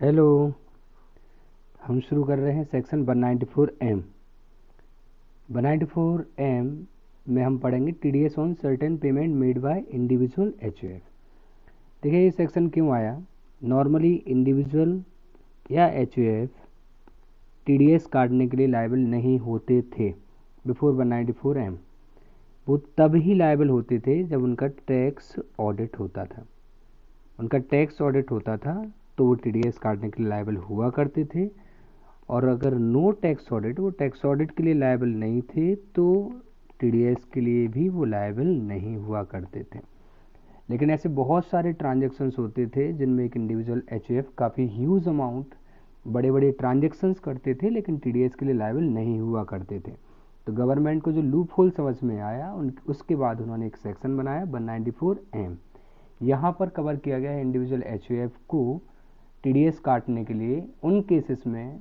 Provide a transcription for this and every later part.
Hello. हम शुरू कर रहे हैं सेक्शन 194M। 194M में हम पढ़ेंगे TDS on certain payment made by individual HUF। देखिए ये सेक्शन क्यों आया। नॉर्मली इंडिविजुअल या HUF TDS काटने के लिए लायबल नहीं होते थे बिफोर 194M। वो तब ही लायबल होते थे जब उनका टैक्स ऑडिट होता था। तो वो TDS काटने के लिए लायबल हुआ करते थे, और अगर नो टैक्स ऑडिट, वो टैक्स ऑडिट के लिए लायबल नहीं थे, तो TDS के लिए भी वो लायबल नहीं हुआ करते थे। लेकिन ऐसे बहुत सारे ट्रांजेक्शन्स होते थे जिनमें एक इंडिविजुअल HUF काफ़ी ह्यूज अमाउंट बड़े बड़े ट्रांजेक्शन्स करते थे, लेकिन TDS के लिए लायबल नहीं हुआ करते थे। तो गवर्नमेंट को जो लूप होल समझ में आया, उसके बाद उन्होंने एक सेक्शन बनाया 194M। यहाँ पर कवर किया गया है इंडिविजुअल HUF को TDS काटने के लिए उन केसेस में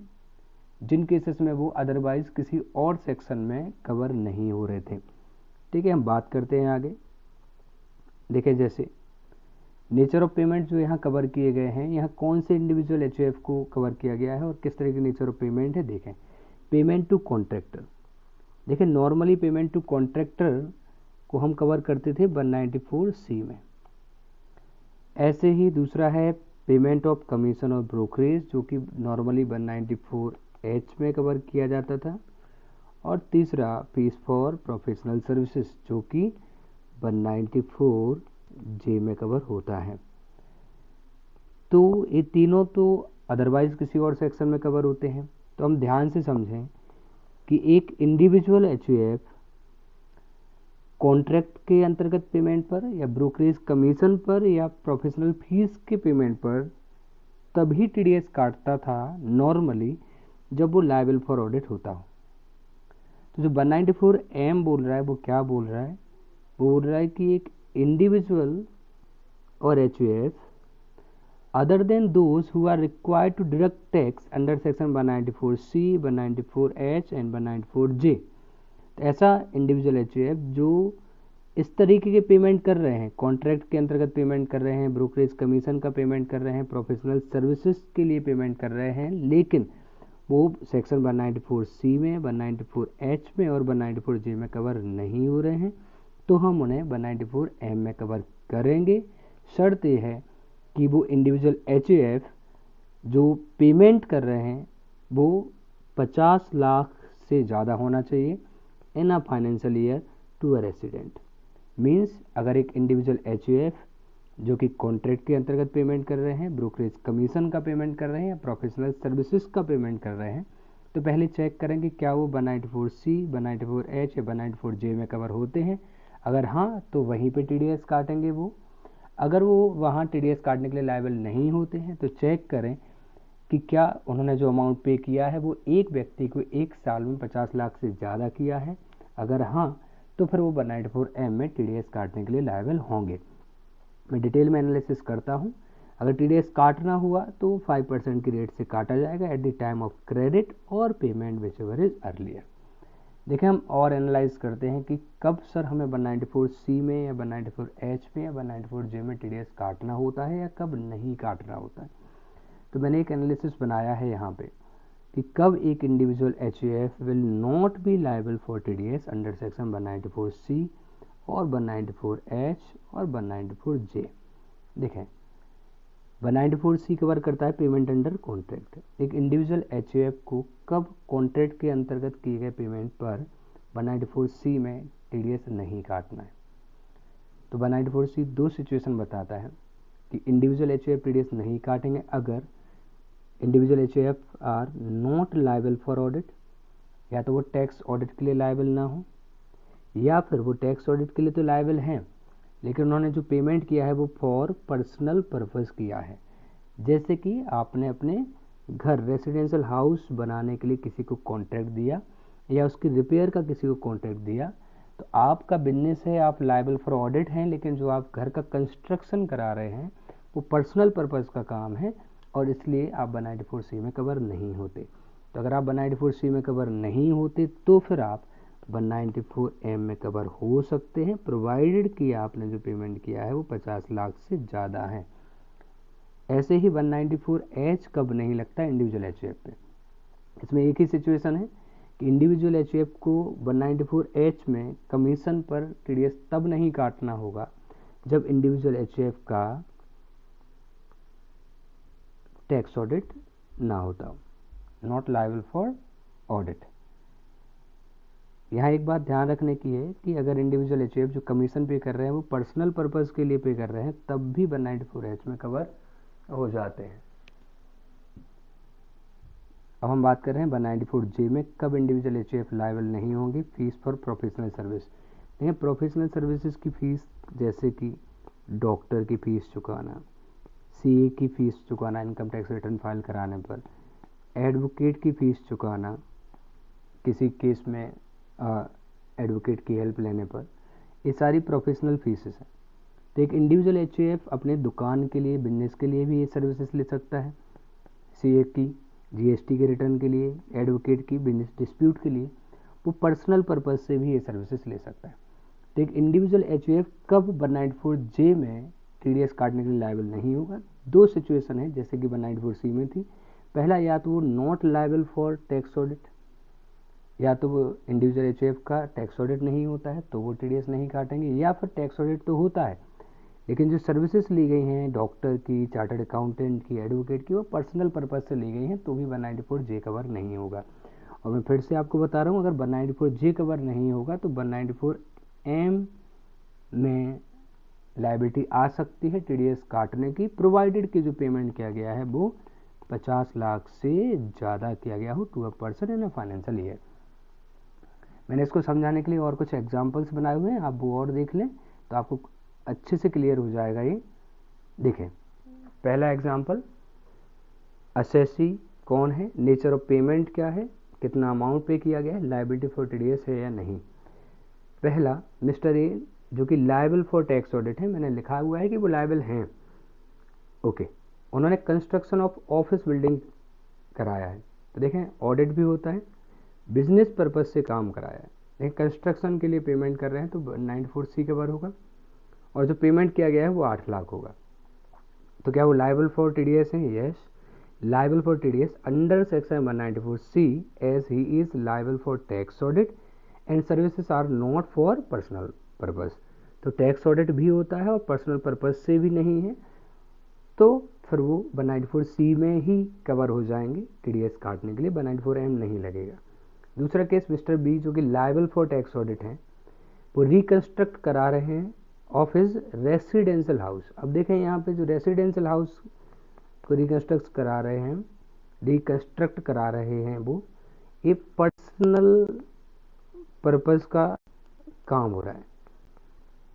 जिन केसेस में वो अदरवाइज किसी और सेक्शन में कवर नहीं हो रहे थे। ठीक है, हम बात करते हैं आगे। देखिए जैसे नेचर ऑफ पेमेंट जो यहाँ कवर किए गए हैं, यहाँ कौन से इंडिविजुअल HUF को कवर किया गया है और किस तरह की नेचर ऑफ पेमेंट है। देखें, पेमेंट टू कॉन्ट्रैक्टर। देखिए नॉर्मली पेमेंट टू कॉन्ट्रैक्टर को हम कवर करते थे 194C में। ऐसे ही दूसरा है पेमेंट ऑफ कमीशन और ब्रोकरेज, जो कि नॉर्मली 194H में कवर किया जाता था। और तीसरा फीस फॉर प्रोफेशनल सर्विसेज, जो कि 194J में कवर होता है। तो ये तीनों तो अदरवाइज किसी और सेक्शन में कवर होते हैं। तो हम ध्यान से समझें कि एक इंडिविजुअल HUF कॉन्ट्रैक्ट के अंतर्गत पेमेंट पर या ब्रोकरेज कमीशन पर या प्रोफेशनल फीस के पेमेंट पर तभी TDS काटता था नॉर्मली जब वो लायबल फॉर ऑडिट होता हो। तो जो 194M बोल रहा है वो क्या बोल रहा है, वो बोल रहा है कि एक इंडिविजुअल और HUF other than those who are required to deduct tax under section 194C, 194H and 194J। तो ऐसा इंडिविजुअल HUF जो इस तरीके के पेमेंट कर रहे हैं, कॉन्ट्रैक्ट के अंतर्गत पेमेंट कर रहे हैं, ब्रोकरेज कमीशन का पेमेंट कर रहे हैं, प्रोफेशनल सर्विसेज के लिए पेमेंट कर रहे हैं, लेकिन वो सेक्शन 194C में, 194H में और 194J में कवर नहीं हो रहे हैं, तो हम उन्हें 194M में कवर करेंगे। शर्त यह है कि वो इंडिविजुअल HUF जो पेमेंट कर रहे हैं वो 50 लाख से ज़्यादा होना चाहिए in a financial year to a resident. Means अगर एक इंडिविजुअल HUF जो कि कॉन्ट्रैक्ट के अंतर्गत पेमेंट कर रहे हैं, ब्रोकरेज कमीशन का पेमेंट कर रहे हैं, प्रोफेशनल सर्विसेज का पेमेंट कर रहे हैं, तो पहले चेक करेंगे क्या वो 194C, 194H या 194J में कवर होते हैं। अगर हाँ, तो वहीं पे TDS काटेंगे वो। अगर वो वहाँ TDS काटने के लिए लायबल नहीं होते हैं, तो चेक करें कि क्या उन्होंने जो अमाउंट पे किया है वो एक व्यक्ति को एक साल में 50 लाख से ज़्यादा किया है। अगर हाँ, तो फिर वो 194M में TDS काटने के लिए लायबल होंगे। मैं डिटेल में एनालिसिस करता हूँ। अगर TDS काटना हुआ तो 5% की रेट से काटा जाएगा at the time of credit और payment whichever is earlier. देखिए हम और एनालाइज करते हैं कि कब सर हमें 194C में या 194H में या 194J में TDS काटना होता है या कब नहीं काटना होता है। तो मैंने एक एनालिसिस बनाया है यहाँ पे कि कब एक individual HUF will not be liable for TDS under section 194C और 194H और 194J। देखें 194C कवर करता है पेमेंट अंडर कॉन्ट्रैक्ट। एक इंडिविजुअल HUF को कब कॉन्ट्रैक्ट के अंतर्गत किए गए पेमेंट पर 194C में TDS नहीं काटना है। तो 194C दो सिचुएशन बताता है कि इंडिविजुअल HUF TDS नहीं काटेंगे अगर individual HUF are not liable for audit, या तो वो टैक्स ऑडिट के लिए लायबल ना हो, या फिर वो टैक्स ऑडिट के लिए तो लायबल हैं लेकिन उन्होंने जो पेमेंट किया है वो फॉर पर्सनल पर्पस किया है। जैसे कि आपने अपने घर रेसिडेंशियल हाउस बनाने के लिए किसी को कॉन्ट्रैक्ट दिया या उसकी रिपेयर का किसी को कॉन्ट्रैक्ट दिया, तो आपका बिजनेस है, आप लायबल फॉर ऑडिट हैं, लेकिन जो आप घर का कंस्ट्रक्शन करा रहे हैं वो पर्सनल पर्पस का काम है और इसलिए आप 194C में कवर नहीं होते। तो अगर आप 194C में कवर नहीं होते तो फिर आप 194M में कवर हो सकते हैं, प्रोवाइडेड कि आपने जो पेमेंट किया है वो 50 लाख से ज़्यादा है। ऐसे ही 194H कब नहीं लगता इंडिविजुअल एचयूएफ पे। इसमें एक ही सिचुएशन है कि इंडिविजुअल एचयूएफ को 194H में कमीशन पर टीडीएस तब नहीं काटना होगा जब इंडिविजुअल एचयूएफ का टैक्स ऑडिट ना होता हो, नॉट लायबल फॉर ऑडिट। यहाँ एक बात ध्यान रखने की है कि अगर इंडिविजुअल एचयूएफ जो कमीशन पे कर रहे हैं वो पर्सनल पर्पस के लिए पे कर रहे हैं तब भी 194H में कवर हो जाते हैं। अब हम बात कर रहे हैं 194J में कब इंडिविजुअल एचयूएफ लायबल नहीं होंगे फीस फॉर प्रोफेशनल सर्विस। देखिए प्रोफेशनल सर्विसेज की फीस जैसे कि डॉक्टर की फीस चुकाना, सीए की फीस चुकाना इनकम टैक्स रिटर्न फाइल कराने पर, एडवोकेट की फीस चुकाना किसी केस में एडवोकेट की हेल्प लेने पर, ये सारी प्रोफेशनल फीसेस हैं। तो एक इंडिविजुअल एचयूएफ अपने दुकान के लिए बिजनेस के लिए भी ये सर्विसेज ले सकता है, सीए की, जीएसटी के रिटर्न के लिए, एडवोकेट की बिजनेस डिस्प्यूट के लिए, वो पर्सनल पर्पज से भी ये सर्विसेज ले सकता है। तो एक इंडिविजुअल एचयूएफ कब 194J में टीडीएस काटने के लिए लायबल नहीं होगा? दो सिचुएशन है जैसे कि 194C में थी। पहला, या तो वो not liable for tax audit, या तो वो इंडिविजुअल एचयूएफ का टैक्स ऑडिट नहीं होता है तो वो टीडीएस नहीं काटेंगे, या फिर टैक्स ऑडिट तो होता है लेकिन जो सर्विसेज ली गई हैं डॉक्टर की, चार्टर्ड अकाउंटेंट की, एडवोकेट की, वो पर्सनल पर्पज से ली गई हैं तो भी 194J कवर नहीं होगा। और मैं फिर से आपको बता रहा हूँ, अगर 194J कवर नहीं होगा तो 194M में लायबिलिटी आ सकती है टीडीएस काटने की, प्रोवाइडेड कि जो पेमेंट किया गया है वो 50 लाख से ज़्यादा किया गया हो to a person in a financial year. मैंने इसको समझाने के लिए और कुछ एग्जाम्पल्स बनाए हुए हैं, आप वो और देख लें तो आपको अच्छे से क्लियर हो जाएगा ये। देखें पहला एग्जाम्पल, असेसी कौन है, नेचर ऑफ पेमेंट क्या है, कितना अमाउंट पे किया गया है, लायबिलिटी फॉर टीडीएस है या नहीं। पहला मिस्टर ए जो कि लायबल फॉर टैक्स ऑडिट है, मैंने लिखा हुआ है कि वो लायबल हैं, ओके। उन्होंने कंस्ट्रक्शन ऑफ ऑफिस बिल्डिंग कराया है, तो देखें ऑडिट भी होता है, बिजनेस पर्पज से काम कराया है, लेकिन कंस्ट्रक्शन के लिए पेमेंट कर रहे हैं तो 194C कवर होगा, और जो पेमेंट किया गया है वो 8 लाख होगा। तो क्या वो लायबल फॉर टीडीएस है? Yes, liable for TDS under section 194C as he is liable for tax audit and services are not for personal purpose. तो टैक्स ऑडिट भी होता है और पर्सनल पर्पज से भी नहीं है, तो फिर वो 194C में ही कवर हो जाएंगे टीडीएस काटने के लिए, 194M नहीं लगेगा। दूसरा केस मिस्टर बी जो कि लायबल फॉर टैक्स ऑडिट है, वो रिकंस्ट्रक्ट करा रहे हैं ऑफ हिज रेसिडेंशियल हाउस। अब देखें यहाँ पे जो रेसिडेंशियल हाउस को रिकंस्ट्रक्ट करा रहे हैं वो एक पर्सनल पर्पस का काम हो रहा है,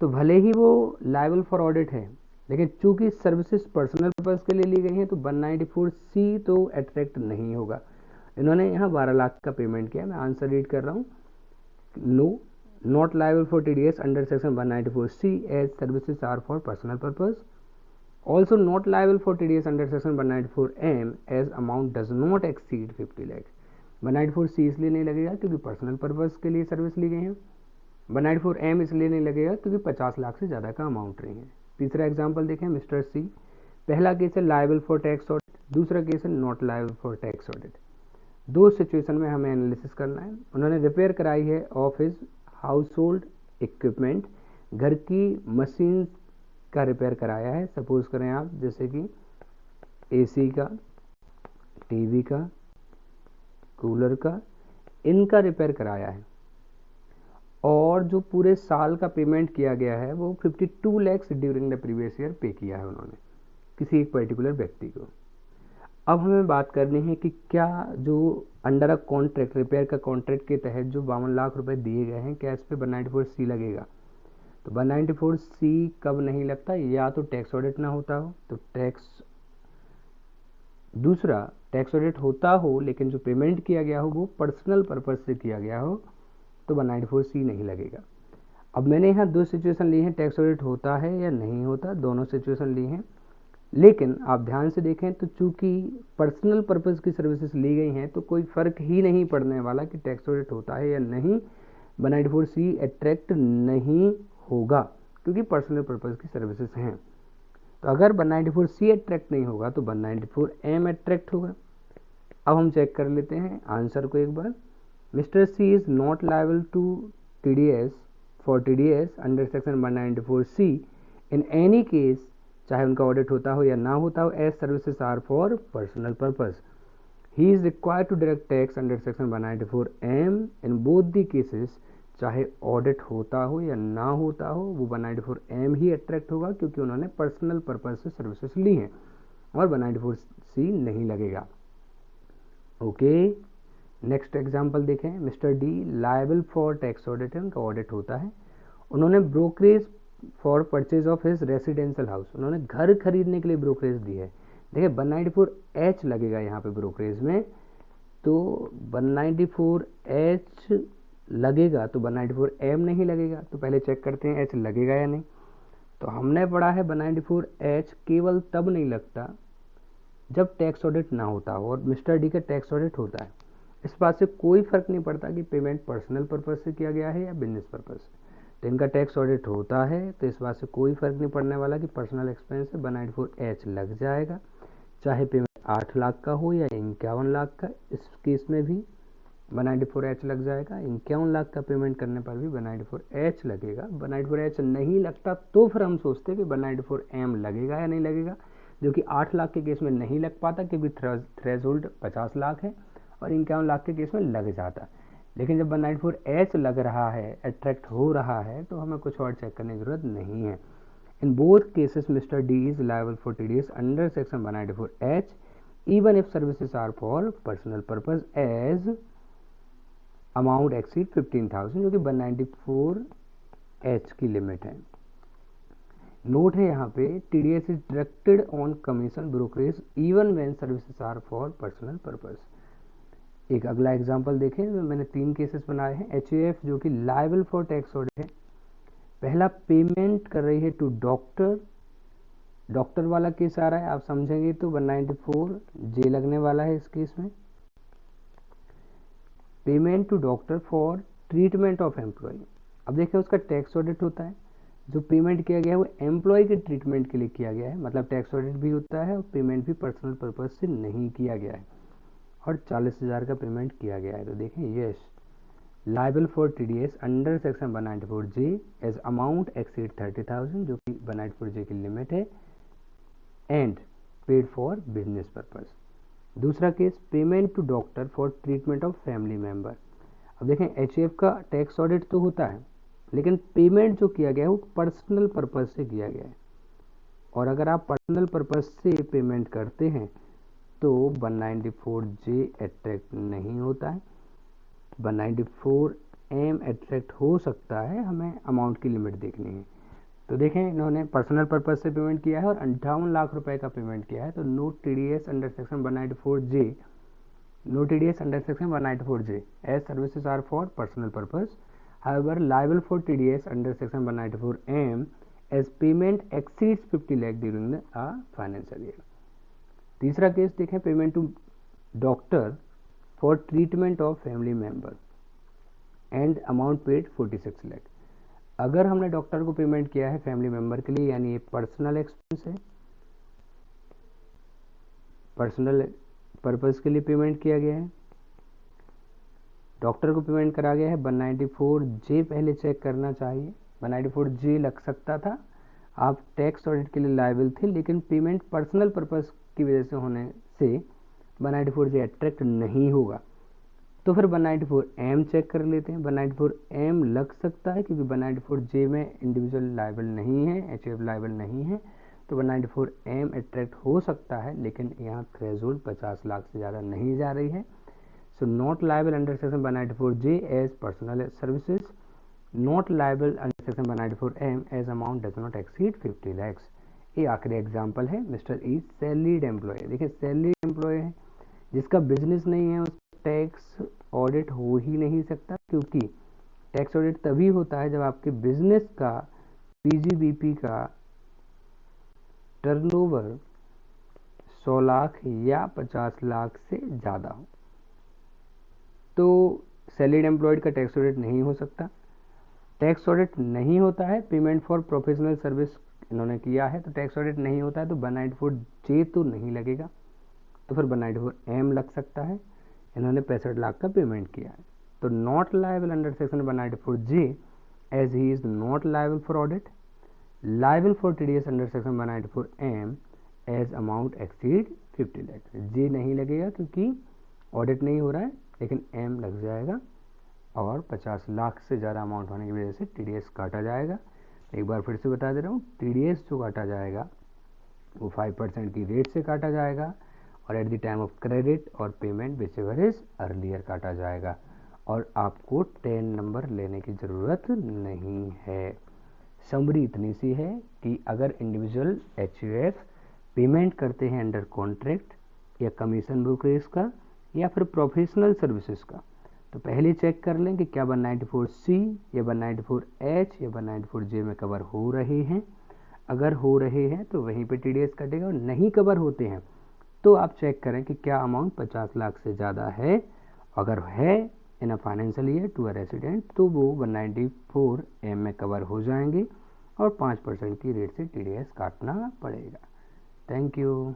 तो भले ही वो लायबल फॉर ऑडिट है लेकिन चूंकि सर्विसेज पर्सनल पर्पस के लिए ली गई हैं तो 194C तो अट्रैक्ट नहीं होगा। इन्होंने यहाँ 12 लाख का पेमेंट किया, मैं आंसर रीड कर रहा हूँ, no not liable for TDS under section 194C as services are for personal purpose, also not liable for TDS under section 194M as amount does not exceed 50 lakh। 194C इसलिए नहीं लगेगा क्योंकि personal purpose के लिए service ली गई है, 194M इसलिए नहीं लगेगा क्योंकि 50 लाख से ज़्यादा का अमाउंट नहीं है। तीसरा एग्जाम्पल देखें मिस्टर सी, पहला केस है लायबल फॉर टैक्स ऑडिट, दूसरा केस है not liable for tax audit. दो सिचुएशन में हमें एनालिसिस करना है। उन्होंने रिपेयर कराई है of his house hold equipment, घर की मशीन का रिपेयर कराया है, सपोज करें आप जैसे कि एसी का, टीवी का, कूलर का, इनका रिपेयर कराया है, और जो पूरे साल का पेमेंट किया गया है वो 52 lakh during the previous year पे किया है उन्होंने किसी एक पर्टिकुलर व्यक्ति को। अब हमें बात करनी है कि क्या जो अंडर अ कॉन्ट्रैक्ट, रिपेयर का कॉन्ट्रैक्ट के तहत जो 52 लाख रुपए दिए गए हैं, क्या इस पे 194C लगेगा? तो 194C कब नहीं लगता? या तो टैक्स ऑडिट ना होता हो तो दूसरा टैक्स ऑडिट होता हो लेकिन जो पेमेंट किया गया हो वो पर्सनल पर्पज से किया गया हो तो 194C नहीं लगेगा। अब मैंने यहाँ दो सिचुएशन ली हैं, टैक्स ऑडिट होता है या नहीं होता, दोनों सिचुएशन ली हैं, लेकिन आप ध्यान से देखें तो चूंकि पर्सनल पर्पस की सर्विसेज ली गई हैं तो कोई फ़र्क ही नहीं पड़ने वाला कि टैक्स ऑडिट होता है या नहीं, 194C अट्रैक्ट नहीं होगा क्योंकि पर्सनल पर्पस की सर्विसेज हैं। तो अगर 194C अट्रैक्ट नहीं होगा तो 194M अट्रैक्ट होगा। अब हम चेक कर लेते हैं आंसर को एक बार। Mister C is not liable to TDS for TDS under section 194C in any case, चाहे उनका ऑडिट होता हो या ना होता हो, as services are for personal purpose. He is required to direct tax under section 194M in both the cases, चाहे audit होता हो या ना होता हो, वो 194M ही अट्रैक्ट होगा क्योंकि उन्होंने पर्सनल पर्पज से सर्विसेज ली हैं, और 194C नहीं लगेगा। ओके, नेक्स्ट एग्जांपल देखें। Mister D liable for tax audit है, उनका ऑडिट होता है। उन्होंने brokerage for purchase of his residential house, उन्होंने घर खरीदने के लिए ब्रोकरेज दी है। देखिए 194H लगेगा यहाँ पे ब्रोकरेज में, तो 194H लगेगा तो 194M नहीं लगेगा। तो पहले चेक करते हैं H लगेगा या नहीं। तो हमने पढ़ा है 194H केवल तब नहीं लगता जब टैक्स ऑडिट ना होता हो, और मिस्टर डी का टैक्स ऑडिट होता है। इस बात से कोई फर्क नहीं पड़ता कि पेमेंट पर्सनल पर्पज से किया गया है या बिजनेस पर्पज से, तो इनका टैक्स ऑडिट होता है, तो इस बात से कोई फर्क नहीं पड़ने वाला कि पर्सनल एक्सपेंस से 194H लग जाएगा, चाहे पेमेंट 8 लाख का हो या 51 लाख का। इस केस में भी 194H लग जाएगा। 51 लाख का पेमेंट करने पर भी 194H लगेगा। 194H नहीं लगता तो फिर हम सोचते हैं कि 194M लगेगा या नहीं लगेगा, जो कि 8 लाख के केस में नहीं लग पाता क्योंकि थ्रेशोल्ड 50 लाख है, और 51 लाख के केस में लग जाता। लेकिन जब 194H लग रहा है, अट्रैक्ट हो रहा है, तो हमें कुछ और चेक करने की जरूरत नहीं है। In both cases mister D is liable for TDS under section 194H even if services are for personal purpose as amount exceed 15,000, जो कि 194H की लिमिट है। नोट है यहाँ पे TDS is directed on commission brokerage even when services are for personal purpose. एक अगला example देखें, मैंने 3 केसेस बनाए हैं। HAF जो कि लायबल फॉर टैक्स ऑडिट है, पहला पेमेंट कर रही है टू डॉक्टर, डॉक्टर वाला केस आ रहा है, आप समझेंगे तो 194J लगने वाला है इस केस में। Payment to doctor for treatment of employee, अब देखें उसका टैक्स ऑडिट होता है, जो पेमेंट किया गया है वो एम्प्लॉय के ट्रीटमेंट के लिए किया गया है, मतलब टैक्स ऑडिट भी होता है और पेमेंट भी पर्सनल पर्पज से नहीं किया गया है, और 40,000 का पेमेंट किया गया है। तो देखें yes, liable for TDS under section 194J as amount exceed 30,000, जो कि 194J की लिमिट है, and paid for business purpose. दूसरा केस payment to doctor for treatment of family member. अब देखें HAF का टैक्स ऑडिट तो होता है, लेकिन पेमेंट जो किया गया है वो पर्सनल पर्पज से किया गया है, और अगर आप पर्सनल पर्पज से पेमेंट करते हैं तो 194J अट्रैक्ट नहीं होता है, 194M अट्रैक्ट हो सकता है। हमें अमाउंट की लिमिट देखनी है। तो देखें इन्होंने पर्सनल पर्पज से पेमेंट किया है और 58 लाख रुपए का पेमेंट किया है, तो no TDS under section 194J, no TDS under section 194J as services are for personal purpose, however liable for TDS under section 194M as payment exceeds 50 lakh during the financial year. तीसरा case देखें, payment to doctor for treatment of family member and amount paid 46 lakh. अगर हमने doctor को payment किया है family member के लिए, यानी ये पर्सनल एक्सपेंस है, पर्सनल पर्पज के लिए पेमेंट किया गया है, डॉक्टर को पेमेंट करा गया है, 194J पहले चेक करना चाहिए। 194J लग सकता था, आप टैक्स ऑडिट के लिए लायबल थे, लेकिन पेमेंट पर्सनल पर्पज की वजह से होने से 194J अट्रैक्ट नहीं होगा। तो फिर 194M चेक कर लेते हैं। 194M लग सकता है क्योंकि 194J में इंडिविजुअल लायबल नहीं है, HAF लायबल नहीं है, तो 194M अट्रैक्ट हो सकता है, लेकिन यहाँ थ्रेशोल्ड 50 लाख से ज़्यादा नहीं जा रही है। So not liable under section 194J as personal services, not liable under section 194M as amount does not exceed 50 lakhs. ये आखिरी एग्जाम्पल है। मिस्टर ई सैलरीड एम्प्लॉय, देखिए सैलरीड एम्प्लॉय है जिसका बिजनेस नहीं है, उसका टैक्स ऑडिट हो ही नहीं सकता, क्योंकि टैक्स ऑडिट तभी होता है जब आपके बिजनेस का PGBP का टर्नओवर 100 लाख या 50 लाख से ज़्यादा हो। तो सैलरीड एम्प्लॉयड का टैक्स ऑडिट नहीं हो सकता। टैक्स ऑडिट नहीं होता है पेमेंट फॉर प्रोफेशनल सर्विस इन्होंने किया है तो टैक्स ऑडिट नहीं होता है, तो 194J तो नहीं लगेगा, तो फिर 194M लग सकता है। इन्होंने 65 लाख का पेमेंट किया है, तो not liable under section 194J as he is not liable for audit, liable for TDS under section 194M as amount exceed 50 lakh. जे नहीं लगेगा क्योंकि ऑडिट नहीं हो रहा है, लेकिन M लग जाएगा और 50 लाख से ज़्यादा अमाउंट होने की वजह से TDS काटा जाएगा। एक बार फिर से बता दे रहा हूँ, TDS जो काटा जाएगा वो 5% की रेट से काटा जाएगा और at the time of credit और payment whichever is earlier काटा जाएगा, और आपको 10 नंबर लेने की ज़रूरत नहीं है। समरी इतनी सी है कि अगर इंडिविजुअल HUF पेमेंट करते हैं अंडर कॉन्ट्रैक्ट या कमीशन ब्रोकरेज का या फिर प्रोफेशनल सर्विसेज का, तो पहले चेक कर लें कि क्या 194C या 194H या 194J में कवर हो रहे हैं। अगर हो रहे हैं तो वहीं पे TDS कटेगा, और नहीं कवर होते हैं तो आप चेक करें कि क्या अमाउंट 50 लाख से ज़्यादा है। अगर है in a financial year to a resident तो वो 194M में कवर हो जाएंगे और 5% की रेट से TDS काटना पड़ेगा। Thank you.